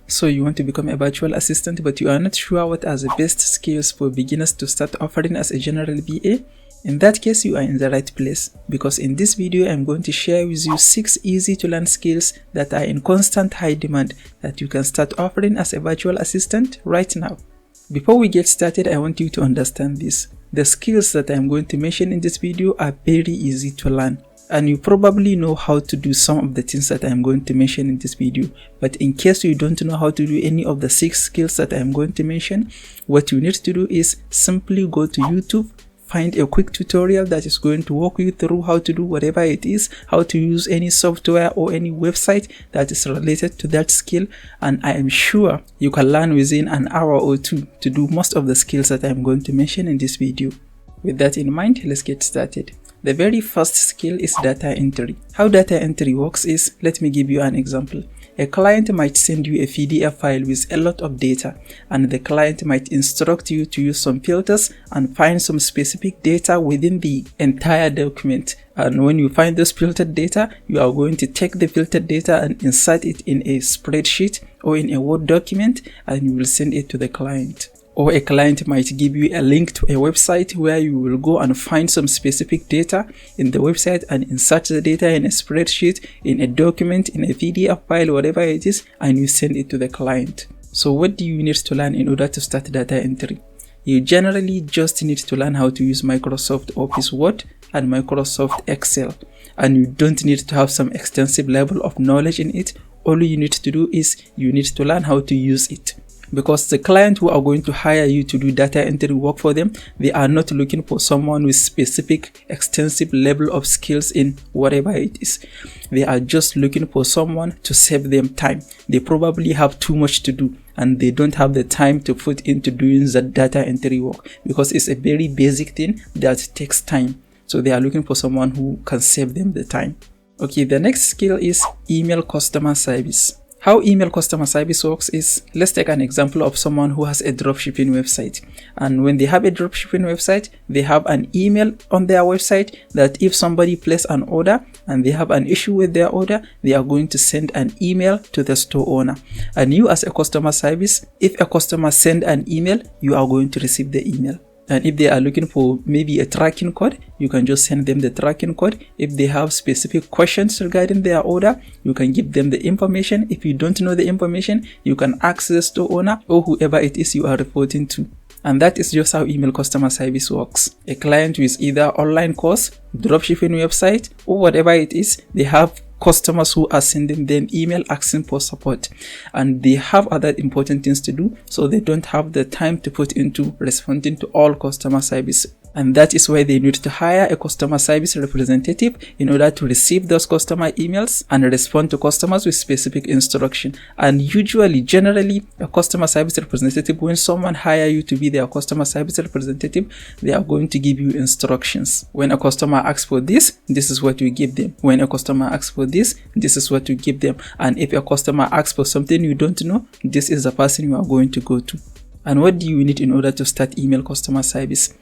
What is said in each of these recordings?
So you want to become a virtual assistant, but you are not sure what are the best skills for beginners to start offering as a general VA? In that case, you are in the right place, because in this video I'm going to share with you 6 easy to learn skills that are in constant high demand that you can start offering as a virtual assistant right now. Before we get started, I want you to understand this. The skills that I'm going to mention in this video are very easy to learn, and you probably know how to do some of the things that I'm going to mention in this video. But in case you don't know how to do any of the 6 skills that I'm going to mention, what you need to do is simply go to YouTube, find a quick tutorial that is going to walk you through how to do whatever it is, how to use any software or any website that is related to that skill, and I am sure you can learn within an hour or two to do most of the skills that I'm going to mention in this video. With that in mind, let's get started. The very first skill is data entry. How data entry works is, let me give you an example. A client might send you a PDF file with a lot of data, and the client might instruct you to use some filters and find some specific data within the entire document. And when you find this filtered data, you are going to take the filtered data and insert it in a spreadsheet or in a Word document, and you will send it to the client. Or a client might give you a link to a website where you will go and find some specific data in the website and insert the data in a spreadsheet, in a document, in a PDF file, whatever it is, and you send it to the client. So what do you need to learn in order to start data entry? You generally just need to learn how to use Microsoft Office Word and Microsoft Excel, and you don't need to have some extensive level of knowledge in it. All you need to do is you need to learn how to use it. Because the client who are going to hire you to do data entry work for them, they are not looking for someone with specific extensive level of skills in whatever it is. They are just looking for someone to save them time. They probably have too much to do and they don't have the time to put into doing the data entry work, because it's a very basic thing that takes time. So they are looking for someone who can save them the time. Okay, the next skill is email customer service. How email customer service works is, let's take an example of someone who has a dropshipping website, and when they have a dropshipping website, they have an email on their website that if somebody places an order and they have an issue with their order, they are going to send an email to the store owner. And you as a customer service, if a customer sends an email, you are going to receive the email. And if they are looking for maybe a tracking code, you can just send them the tracking code. If they have specific questions regarding their order, you can give them the information. If you don't know the information, you can ask the store owner or whoever it is you are reporting to. And that is just how email customer service works. A client with either online course, dropshipping website, or whatever it is, they have customers who are sending them email asking for support, and they have other important things to do, so they don't have the time to put into responding to all customer service. And that is why they need to hire a customer service representative in order to receive those customer emails and respond to customers with specific instruction. And usually, generally, a customer service representative, when someone hires you to be their customer service representative, they are going to give you instructions. When a customer asks for this, this is what you give them. When a customer asks for this is what you give them. And if a customer asks for something you don't know, this is the person you are going to go to. And what do you need in order to start email customer service?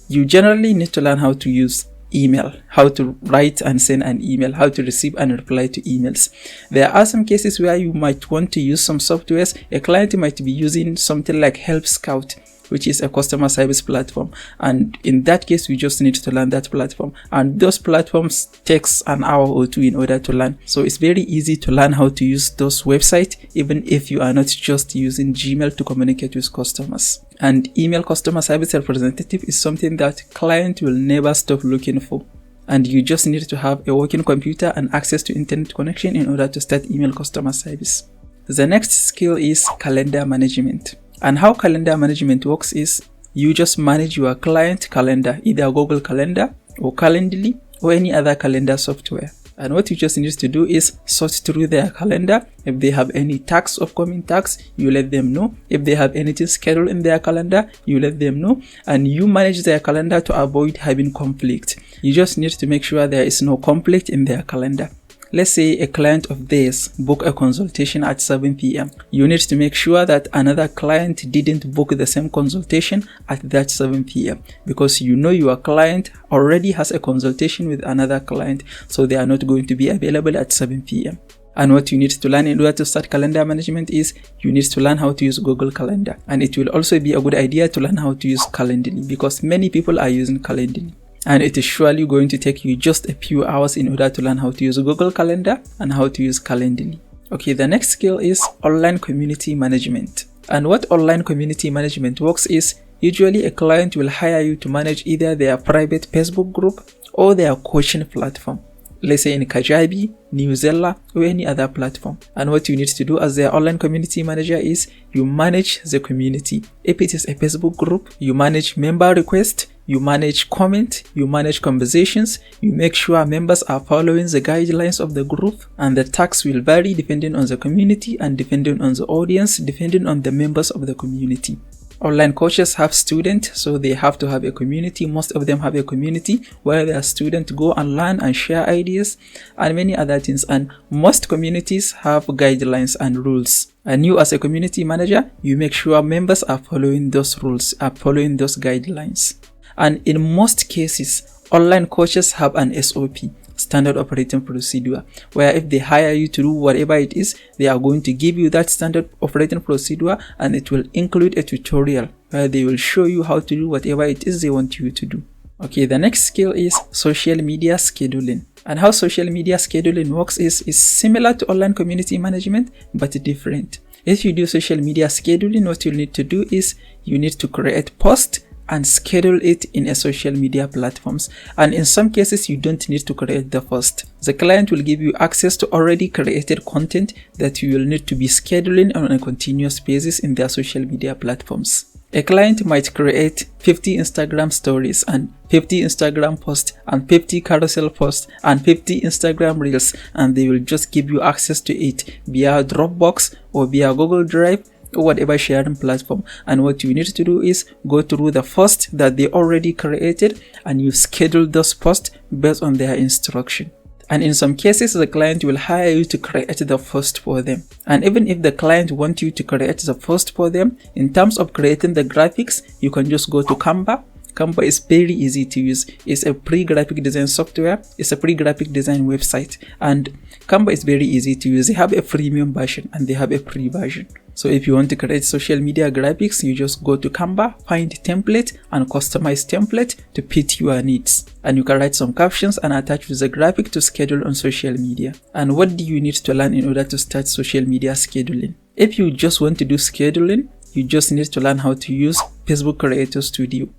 You generally need to learn how to use email, how to write and send an email, how to receive and reply to emails. There are some cases where you might want to use some softwares. A client might be using something like Help Scout, which is a customer service platform, and in that case we just need to learn that platform, and those platforms takes an hour or two in order to learn. So it's very easy to learn how to use those websites, even if you are not just using Gmail to communicate with customers. And email customer service representative is something that client will never stop looking for, and you just need to have a working computer and access to internet connection in order to start email customer service. The next skill is calendar management. And how calendar management works is, you just manage your client calendar, either Google Calendar or Calendly or any other calendar software. And what you just need to do is sort through their calendar. If they have any tasks, upcoming tasks, you let them know. If they have anything scheduled in their calendar, you let them know. And you manage their calendar to avoid having conflict. You just need to make sure there is no conflict in their calendar. Let's say a client of theirs book a consultation at 7 p.m. You need to make sure that another client didn't book the same consultation at that 7 p.m. because you know your client already has a consultation with another client, so they are not going to be available at 7 p.m. And what you need to learn in order to start calendar management is you need to learn how to use Google Calendar. And it will also be a good idea to learn how to use Calendly, because many people are using Calendly. And it is surely going to take you just a few hours in order to learn how to use Google Calendar and how to use Calendly. Okay, the next skill is online community management. And what online community management works is, usually a client will hire you to manage either their private Facebook group or their coaching platform. Let's say in Kajabi, Newsella, or any other platform. And what you need to do as their online community manager is you manage the community. If it is a Facebook group, you manage member requests, you manage comment, you manage conversations, you make sure members are following the guidelines of the group, and the tax will vary depending on the community and depending on the audience, depending on the members of the community. Online coaches have students, so they have to have a community. Most of them have a community where their students go and learn and share ideas and many other things. And most communities have guidelines and rules. And you as a community manager, you make sure members are following those rules, are following those guidelines. And in most cases, online coaches have an SOP, standard operating procedure, where if they hire you to do whatever it is, they are going to give you that standard operating procedure, and it will include a tutorial where they will show you how to do whatever it is they want you to do. Okay, the next skill is social media scheduling. And how social media scheduling works is similar to online community management, but different. If you do social media scheduling, what you'll need to do is you need to create posts and schedule it in a social media platforms. And in some cases, you don't need to create the post. The client will give you access to already created content that you will need to be scheduling on a continuous basis in their social media platforms. A client might create 50 Instagram stories and 50 Instagram posts and 50 carousel posts and 50 Instagram reels, and they will just give you access to it via Dropbox or via Google Drive or whatever sharing platform. And what you need to do is go through the posts that they already created and you schedule those posts based on their instruction. And in some cases, the client will hire you to create the post for them. And even if the client wants you to create the post for them, in terms of creating the graphics, you can just go to Canva. Canva is very easy to use. It's a free graphic design software. It's a free graphic design website. And Canva is very easy to use. They have a freemium version and they have a free version. So if you want to create social media graphics, you just go to Canva, find template and customize template to fit your needs. And you can write some captions and attach with the graphic to schedule on social media. And what do you need to learn in order to start social media scheduling? If you just want to do scheduling, you just need to learn how to use Facebook Creator Studio.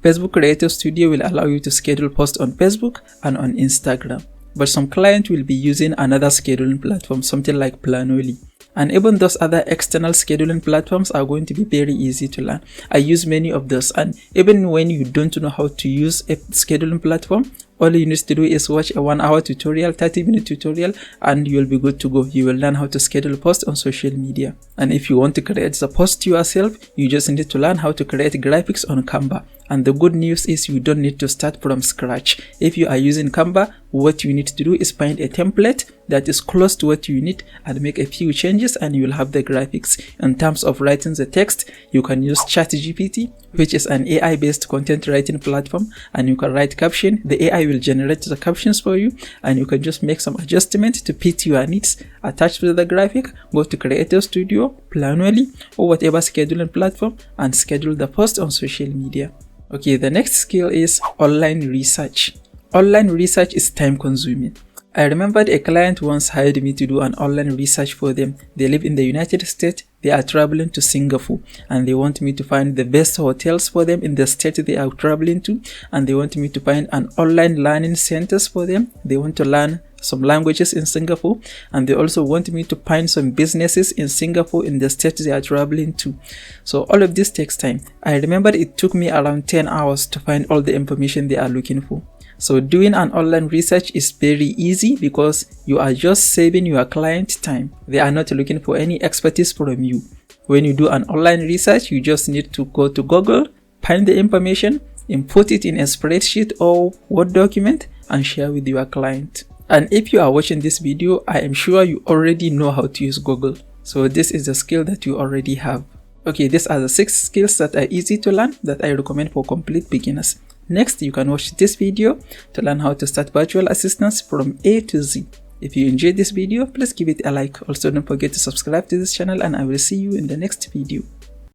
Facebook Creator Studio will allow you to schedule posts on Facebook and on Instagram. But some clients will be using another scheduling platform, something like Planoly. And even those other external scheduling platforms are going to be very easy to learn. I use many of those, and even when you don't know how to use a scheduling platform, all you need to do is watch a 1-hour tutorial, 30-minute tutorial, and you'll be good to go. You will learn how to schedule posts on social media. And if you want to create the post yourself, you just need to learn how to create graphics on Canva. And the good news is you don't need to start from scratch. If you are using Canva, what you need to do is find a template that is close to what you need and make a few changes and you will have the graphics. In terms of writing the text, you can use ChatGPT, which is an AI-based content writing platform, and you can write caption. The AI will generate the captions for you, and you can just make some adjustments to fit your needs. Attach with the graphic, go to Creator Studio, Planoly, or whatever scheduling platform and schedule the post on social media. Okay, the next skill is online research. Online research is time consuming. I remembered a client once hired me to do an online research for them. They live in the United States, they are traveling to Singapore, and they want me to find the best hotels for them in the state they are traveling to, and they want me to find an online learning centers for them. They want to learn some languages in Singapore, and they also want me to find some businesses in Singapore in the state they are traveling to. So all of this takes time. I remember it took me around 10 hours to find all the information they are looking for. So doing an online research is very easy because you are just saving your client time. They are not looking for any expertise from you. When you do an online research, you just need to go to Google, find the information, input it in a spreadsheet or Word document, and share with your client. And if you are watching this video, I am sure you already know how to use Google. So this is the skill that you already have. Okay, these are the 6 skills that are easy to learn that I recommend for complete beginners. Next, you can watch this video to learn how to start virtual assistants from A to Z. If you enjoyed this video, please give it a like. Also, don't forget to subscribe to this channel, and I will see you in the next video.